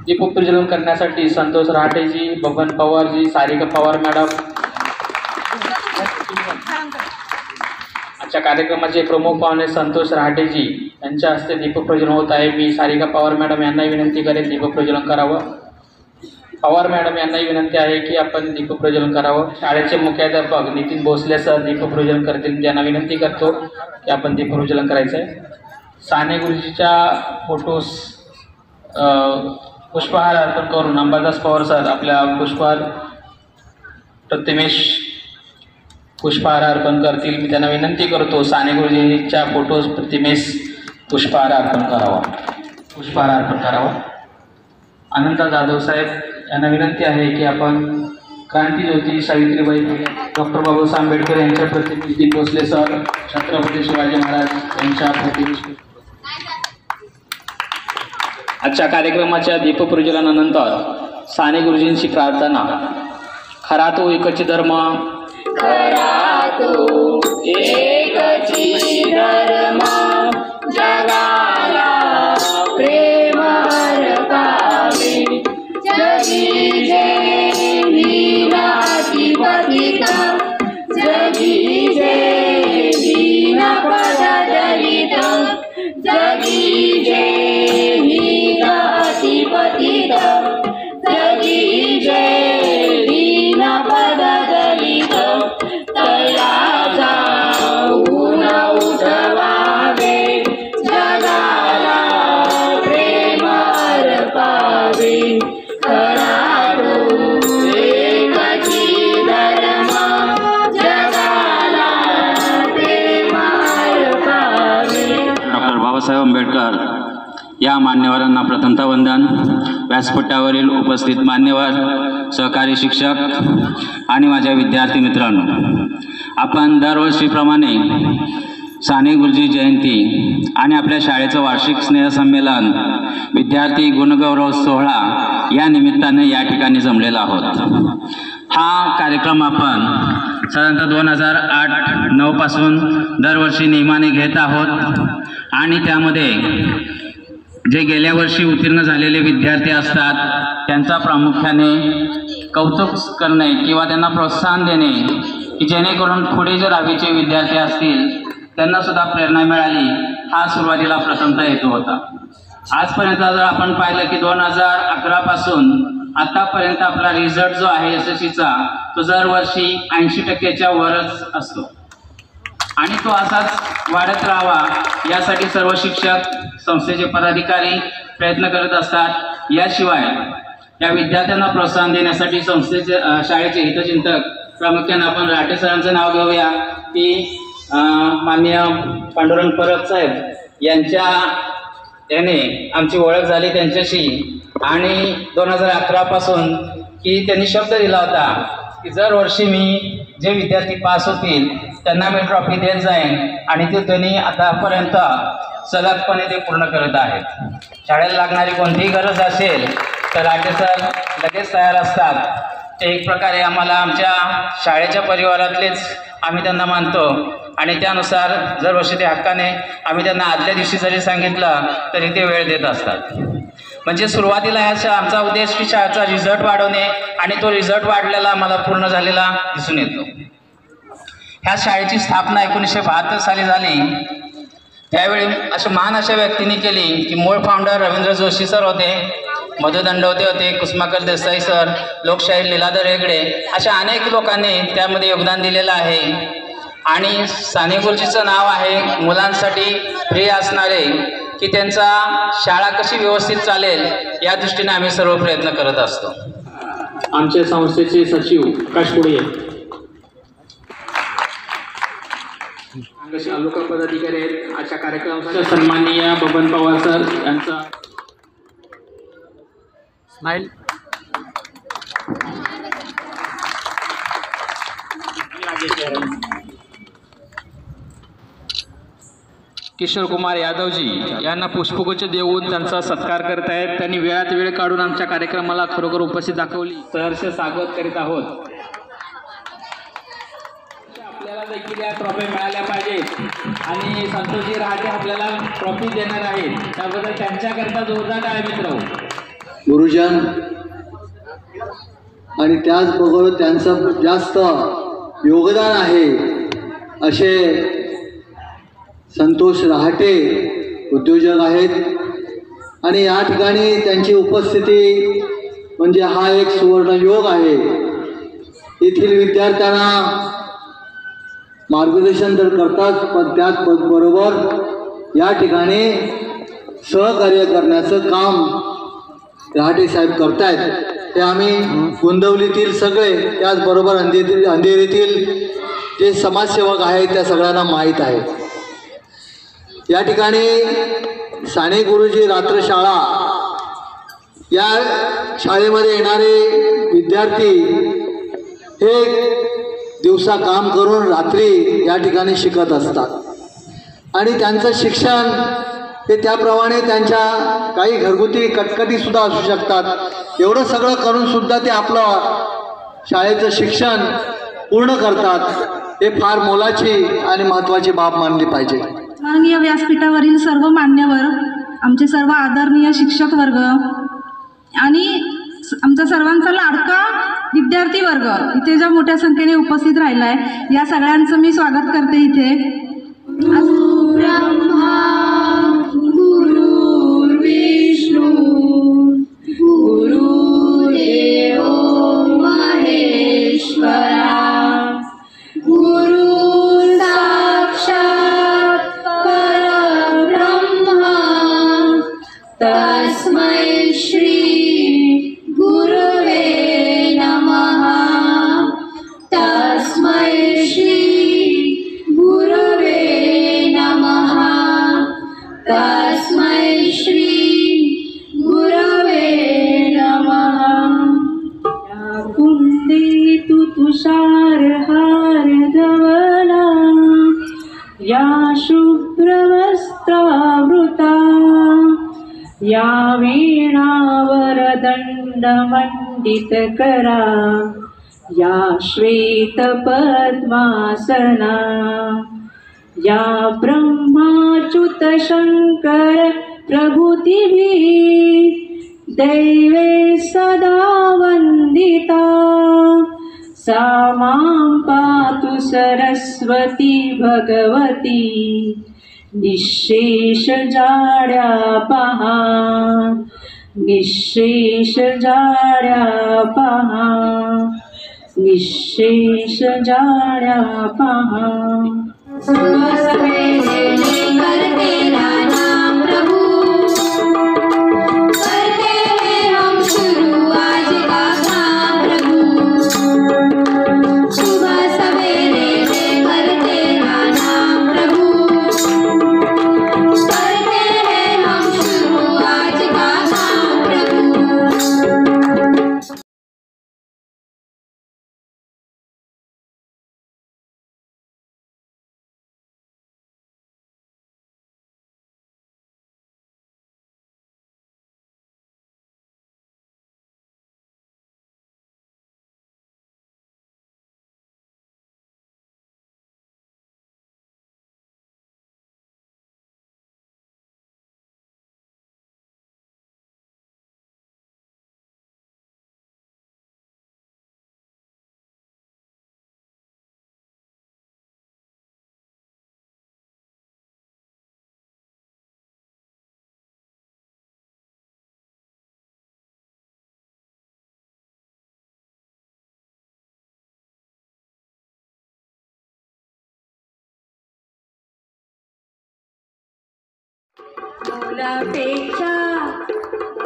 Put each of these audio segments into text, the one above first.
दीपप्रज्वलन करण्यासाठी संतोष रहाटेजी, बबन पवारजी, सारिका पवार मॅडम। आजच्या कार्यक्रमाचे प्रमुख पाहुणे संतोष रहाटेजी यांच्या हस्ते दीपप्रज्वलन होत आहे। मी सारिका पवार मॅडम यांना विनंती करेन दीपप्रज्वलन करावं। पवार मॅडम यांनाही विनंती आहे की आपण दीपप्रज्वलन करावं। शाळेचे मुख्याध्यापक नितीन भोसले सर दीपप्रज्वलन करतील, त्यांना विनंती करतो की आपण दीपप्रज्वलन करायचं आहे। साने गुरुजीच्या फोटोस पुष्पहार अर्पण करून अंबादास पवार सर आपल्या प्रतिमेश पुष्पहार अर्पण करतील। मी त्यांना विनंती करतो साने गुरुजीच्या फोटोस प्रतिमेश पुष्पहार अर्पण करावा। अनंता जाधव साहेब यांना विनंती आहे की आपण क्रांतीज्योती सावित्रीबाई डॉक्टर बाबासाहेब आंबेडकर यांच्या प्रतिमेस दीप भोसले सर छत्रपती शिवाजी महाराज यांच्या प्रतिमेस। आजच्या कार्यक्रमाच्या दीपप्रज्वलनानंतर साने गुरुजींची प्रार्थना। खरा तो एकची धर्म, खरा तो एकची धर्म, जगाला प्रेम अर्पावे। जगी जे लीलाती पतित, जगी जे दीनपद दलित, जगी जे लीलाती पतित, जगी जे दीनपद दलित, तयाचा ऊन उठवावे, जगाला प्रेम अर्पावे। खरा तो एकची धर्म, जगाला प्रेम अर्पावे। डॉक्टर बाबासाहेब आंबेडकर या मान्यवरांना प्रथमतः वंदन। व्यासपीठावरील उपस्थित मान्यवर, सहकारी शिक्षक आणि माझ्या विद्यार्थी मित्रांनो, आपण दरवर्षीप्रमाणे साने गुरुजी जयंती आणि आपल्या शाळेचं वार्षिक स्नेहसंमेलन विद्यार्थी गुणगौरव सोहळा या निमित्ताने या ठिकाणी जमलेला आहोत। हा कार्यक्रम आपण साधारणतः 2008-09 पासून दरवर्षी नियमाने घेत आहोत आणि त्यामध्ये जे गेल्या वर्षी उत्तीर्ण झालेले विद्यार्थी असतात त्यांचा प्रामुख्याने कौतुक करणे किंवा त्यांना प्रोत्साहन देणे की जेणेकरून पुढे जे 10वीचे विद्यार्थी असतील त्यांना सुद्धा प्रेरणा मिळाली, हा सुरुवातीला प्रथमतः हेतू होता। आजपर्यंत जर आपण पाहिलं की 2011 पासून आतापर्यंत आपला रिझल्ट जो आहे SSCचा तो दरवर्षी 80% वरच असतो आणि तो असाच वाढत राहावा यासाठी सर्व शिक्षक, संस्थेचे पदाधिकारी प्रयत्न करत असतात। याशिवाय या विद्यार्थ्यांना प्रोत्साहन देण्यासाठी संस्थेचे शाळेचे हितचिंतक प्रामुख्याने आपण राठे सरांचं नाव घेऊया की माननीय पांडुरंग परब साहेब याने आमची ओळख झाली त्यांच्याशी आणि 2011 पासून की त्यांनी शब्द दिला होता की दरवर्षी मी जे विद्यार्थी पास होतील त्यांना मी ट्रॉफी देत जाईन आणि ते त्यांनी आतापर्यंत सलगपणे ते पूर्ण करत आहेत। शाळेला लागणारी कोणतीही गरज असेल तर राठे सर लगेच तयार असतात। ते एक प्रकारे आम्हाला आमच्या शाळेच्या परिवारातलेच आम्ही त्यांना मानतो आणि त्यानुसार दरवर्षी ते हक्काने आम्ही त्यांना आदल्या दिवशी जरी सांगितलं तरी ते वेळ देत असतात। म्हणजे सुरुवातीला आमचा उद्देश की शाळेचा रिझल्ट वाढवणे आणि तो रिझल्ट वाढलेला आम्हाला पूर्ण झालेला दिसून येतो। ह्या शाळेची स्थापना 1972 साली झाली। त्यावेळी अशा महान अशा व्यक्तींनी केली की मूळ फाउंडर रवींद्र जोशी सर होते, मधु दंडवते होते, कुसुमाकर देसाई सर, लोकशाहीर लीलाधर हेगडे, अशा अनेक लोकांनी त्यामध्ये योगदान दिलेलं आहे। आणि साने गुरुजीचं नाव आहे मुलांसाठी फ्री असणारे की त्यांचा शाळा कशी व्यवस्थित चालेल या दृष्टीने आम्ही सर्व प्रयत्न करत असतो। आमच्या संस्थेचे सचिव प्रकाश पुढे, तालुका पदाधिकारी आहेत। अशा कार्यक्रमासाठी सन्माननीय बबन पवार सर यांचा स्माइल, किशोर कुमार यादवजी यांना पुष्पगुच्छ देऊन त्यांचा सत्कार करत आहेत। त्यांनी वेळात वेळ काढून आमच्या कार्यक्रमाला खरोखर उपस्थित दाखवली, सहर्ष स्वागत करीत आहोत। आपल्याला देखील या ट्रॉफी मिळाल्या पाहिजेत आणि संतोषजी रहाटे आपल्याला ट्रॉफी देणार आहेत, त्याबद्दल त्यांच्याकरता जोरदार टाळ्या मित्र। गुरुजन आणि त्याचबरोबर त्यांचं जास्त योगदान आहे असे संतोष रहाटे उद्योजक आहेत. आणि या ठिकाणी त्यांची उपस्थिती म्हणजे हा एक सुवर्णयोग आहे. येथील विद्यार्थ्यांना मार्गदर्शन तर करतात, पण त्याचबरोबर या ठिकाणी सहकार्य करण्याचं काम रहाटे साहेब करतायत. ते आम्ही गोंदवलीतील सगळे, त्याचबरोबर अंधेरीतील जे समाजसेवक आहेत त्या सगळ्यांना माहीत आहे. या ठिकाणी साने गुरुजी रात्रशाळा या शाळेमध्ये येणारे विद्यार्थी हे दिवसा काम करून रात्री या ठिकाणी शिकत असतात आणि त्यांचं शिक्षण हे त्याप्रमाणे त्यांच्या काही घरगुती कटकटीसुद्धा असू शकतात. एवढं सगळं करूनसुद्धा ते आपलं शाळेचं शिक्षण पूर्ण करतात. हे फार मोलाची आणि महत्त्वाची बाब मानली पाहिजे. माननीय व्यासपीठावरील सर्व मान्यवर, आमचे सर्व आदरणीय शिक्षक वर्ग आणि आमचा सर्वांचा लाडका विद्यार्थी वर्ग इथे ज्या मोठ्या संख्येने उपस्थित राहिला आहे, या सगळ्यांचं मी स्वागत करते. इथे ब्रह्मा गुरु विष्णू गुरुदेव महेश्वरा गुरु साक्षात परब्रह्मा तस्मै श्री गुरुवे नमः तस्मै श्री गुरुवे नमः तस्मै श्री गुरवे नमः. या कुंदे तू तुषारहार धवला या शुभ्रवस्त्रावृता या वीणावर दंडमंडित करा या श्वेत पद्मासना या ब्रह्माच्युत शंकर प्रभृतिभिः दैवे सदा वंदिता सा मां पातु सरस्वती भगवती निःशेष जाड्या पहा निःशेष जाड्या पहा निःशेष जाड्या पहा. सुबह सवेरे लेकर तेरा नाम प्रभु करते हैं हम शुरू आज का काम प्रभु. सुबह सवेरे लेकर तेरा नाम प्रभु करते हैं हम शुरू आज का काम प्रभु.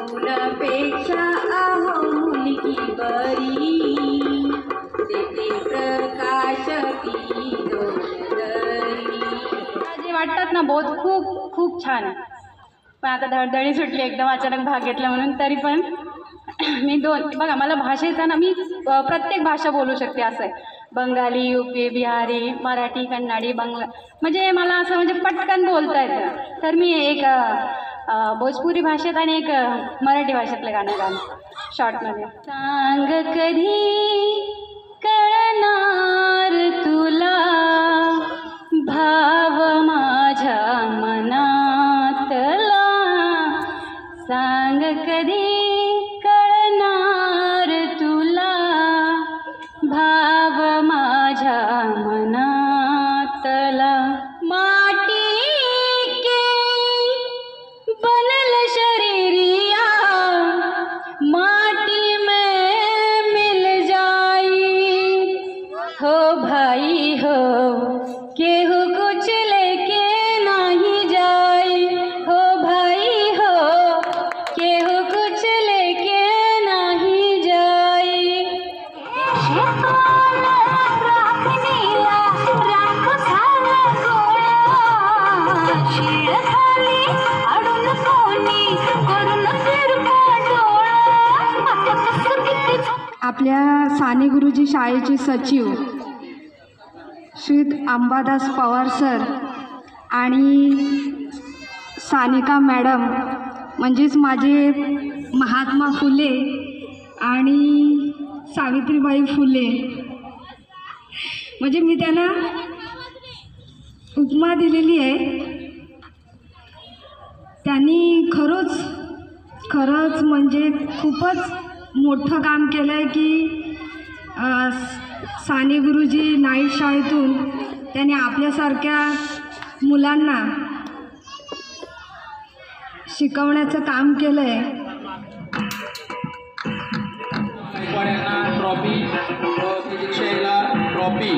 मुलापेक्षा आहो मुलगी बरी देते प्रकाश ती डोलदरी. जे वाटतात ना बोध खूप खूप छान, पण आता धडधडी सुटली एकदम अचानक भाग घेतला म्हणून. तरी पण मी बघा मला भाषेचा ना मी प्रत्येक भाषा बोलू शकते असं आहे. बंगाली, युपी, बिहारी, मराठी, कन्नडी, बंगला म्हणजे मला असं म्हणजे पटकन बोलता येतं. तर मी एक भोजपुरी भाषेत आणि एक मराठी भाषेतलं गाणं शॉर्टमध्ये. सांग कधी कळणार तुला भाव माझ्या मनातला, सांग कधी आपल्या साने गुरुजी शाळेचे सचिव श्री अंबादास पवार सर आणि सानिका मॅडम म्हणजेच माझे महात्मा फुले आणि सावित्रीबाई फुले, म्हणजे मी त्यांना उपमा दिलेली आहे. त्यांनी खरंच म्हणजे खूपच मोठं काम केलं आहे की साने गुरुजी नाईट शाळेतून त्यांनी आपल्यासारख्या मुलांना शिकवण्याचं काम केलं आहे. ट्रॉफी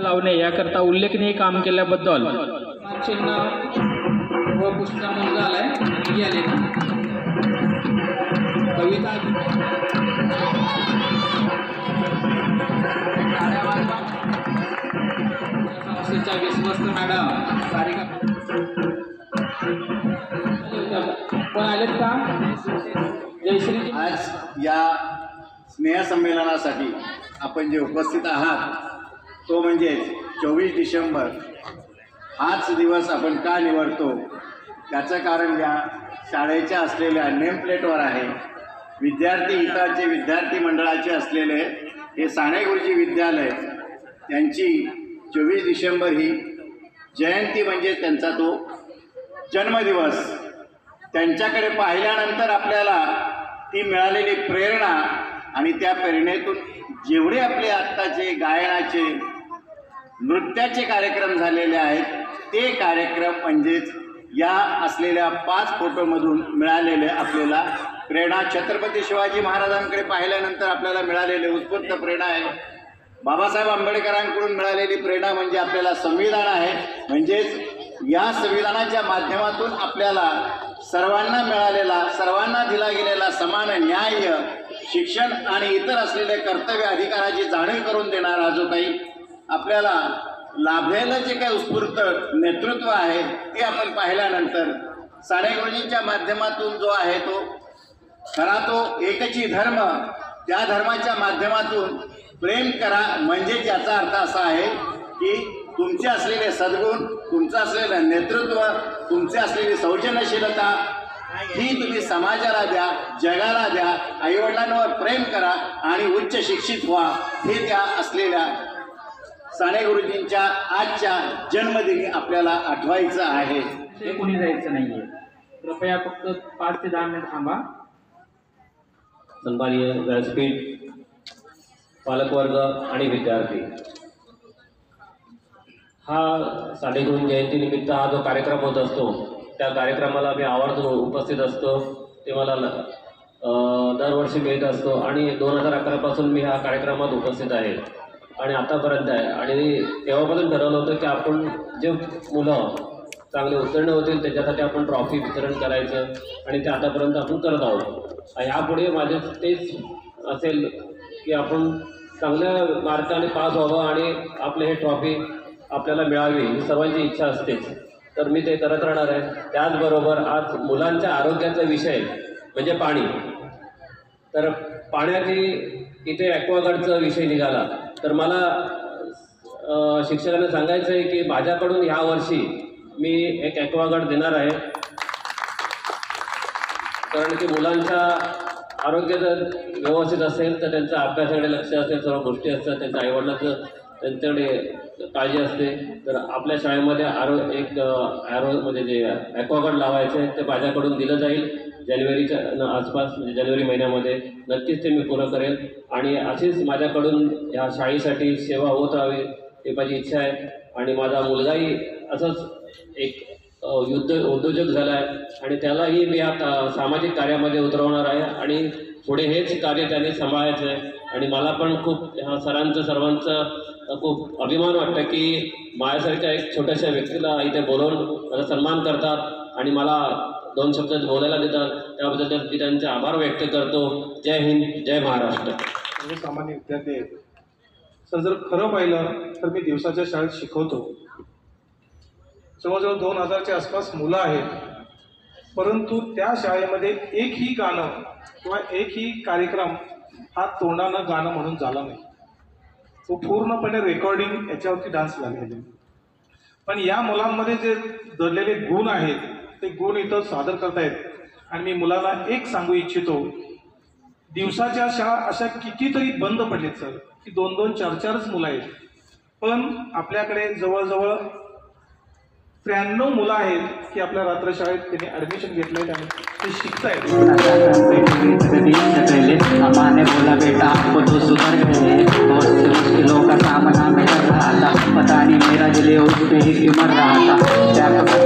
लावणे याकरता उल्लेखनीय काम केल्याबद्दल चिन्ह व पुस्तक मुलगा आलाय कविता संस्थेच्या विश्वस्त मॅडम सारिका पण आलेत का? जयश्री. आज या स्नेहसंमेलनासाठी आपण जे उपस्थित आहात तो म्हणजे 24 डिसेंबर हाच दिवस आपण का निवडतो त्याचं कारण या शाळेच्या असलेल्या नेमप्लेटवर आहे. विद्यार्थी हिताचे विद्यार्थी मंडळाचे असलेले हे साने गुरुजी विद्यालय त्यांची 24 डिसेंबर ही जयंती म्हणजे त्यांचा तो जन्मदिवस. त्यांच्याकडे पाहिल्यानंतर आपल्याला ती मिळालेली प्रेरणा आणि त्या प्रेरणेतून जेवढे आपले आत्ताचे गायनाचे नृत्याचे कार्यक्रम झालेले आहेत ते कार्यक्रम म्हणजेच या असलेल्या 5 फोटोमधून मिळालेले आपल्याला प्रेरणा छत्रपती शिवाजी महाराजांकडे पाहिल्यानंतर आपल्याला मिळालेले उत्स्फूर्त प्रेरणा आहे. बाबासाहेब आंबेडकरांकडून मिळालेली प्रेरणा म्हणजे आपल्याला संविधान आहे. म्हणजेच या संविधानाच्या माध्यमातून आपल्याला सर्वांना मिळालेला सर्वांना दिला गेलेला समान न्याय शिक्षण आणि इतर असलेले कर्तव्य अधिकाराची जाणीव करून देणारा जो काही आपल्याला लाभलेलं जे काही उत्स्फूर्त नेतृत्व आहे ते आपण पाहिल्यानंतर साने गुरुजींच्या माध्यमातून जो आहे तो खरा तो एकची धर्म त्या धर्माच्या माध्यमातून प्रेम करा म्हणजे याचा अर्थ असा आहे की तुमचे असलेले सद्गुण तुमचं असलेलं नेतृत्व तुमची असलेली सौजन्यशीलता ही तुम्ही समाजाला द्या जगाला द्या आईवडिलांवर प्रेम करा आणि उच्च शिक्षित व्हा हे त्या असलेल्या साने गुरुजींच्या आजच्या जन्मदिनी आपल्याला आठवायचं आहे. ते कोणी जायचं नाहीये. कृपया फक्त 5 ते 10 मिनिट थांबा. सन्माननीय व्यासपीठ पालकवर्ग आणि विद्यार्थी, हा साने गुरु जयंतीनिमित्त हा जो कार्यक्रम होत असतो त्या कार्यक्रमाला मी आवर्जून उपस्थित असतो. ते मला दरवर्षी मिळत असतो आणि 2011 पासून मी ह्या कार्यक्रमात उपस्थित आहे आणि आतापर्यंत आहे. आणि तेव्हापासून ठरवलं होतं की आपण जे मुलं चांगले उत्तीर्ण होतील त्याच्यासाठी आपण ट्रॉफी वितरण करायचं आणि ते आतापर्यंत आपण करत आहोत. ह्यापुढे माझे तेच असेल की आपण चांगल्या मार्काने पास व्हावं आणि आपले हे ट्रॉफी आपल्याला मिळावी ही सर्वांची इच्छा असतेच. तर मी ते करत राहणार आहे. त्याचबरोबर आज मुलांच्या आरोग्याचा विषय म्हणजे पाणी. तर पाण्याची इथे ॲक्वागार्डचा विषय निघाला तर मला शिक्षकांना सांगायचं आहे की माझ्याकडून ह्या वर्षी मी एक ॲक्वागार्ड देणार आहे. कारण की मुलांच्या आरोग्य जर व्यवस्थित असेल तर त्यांचा अभ्यासाकडे लक्ष असेल, सर्व गोष्टी असतात, त्यांच्या आईवडिलांचं त्यांच्याकडे काळजी असते. तर आपल्या शाळेमध्ये म्हणजे जे ॲक्वागार्ड लावायचे ते माझ्याकडून दिलं जाईल जानेवारीच्या आसपास, म्हणजे जानेवारी महिन्यामध्ये नक्कीच ते मी पूर्ण करेल. आणि अशीच माझ्याकडून ह्या शाळेसाठी सेवा होत राहावी ही माझी इच्छा आहे. आणि माझा मुलगाही असंच एक उद्योजक झाला आहे आणि त्यालाही मी आता सामाजिक कार्यामध्ये उतरवणार आहे आणि पुढे हेच कार्य त्याने सांभाळायचं आहे. आणि मला पण खूप ह्या सर्वांचं खूप अभिमान वाटतं की माझ्यासारख्या एक छोट्याशा व्यक्तीला इथे बोलवून माझा सन्मान करतात आणि मला 2 शब्द बोलायला देतात. त्याबद्दल मी त्यांचे आभार व्यक्त करतो. जय हिंद, जय महाराष्ट्र. सर्वसामान्य विद्यार्थी आहेत. सर जर खरं पाहिलं तर मी दिवसाच्या शाळेत शिकवतो. जवळजवळ 2000च्या आसपास मुलं आहेत. परंतु त्या शाळेमध्ये एकही गाणं किंवा एकही कार्यक्रम हा तोंडानं गाणं म्हणून झाला नाही, तो पूर्णपणे रेकॉर्डिंग याच्यावरती डान्स लागलेले. पण या मुलांमध्ये जे दडलेले गुण आहेत ते गुण इथं सादर करतायत. आणि मी मुलाला एक सांगू इच्छितो, दिवसाच्या शाळा अशा कितीतरी बंद पडलेत सर, की 2-2, 4-4च मुलं आहेत. पण आपल्याकडे जवळजवळ 93 मुलं आहेत की आपल्या रात्र शाळेत त्यांनी ॲडमिशन घेतलं आहे आणि ते शिकतायत. माने बोला बेटा आपको तो सुधर गए, बहुत से मुश्किलों का सामना में कर रहा था, पता नहीं मेरा दिल उस पे ही क्यों मर रहा था.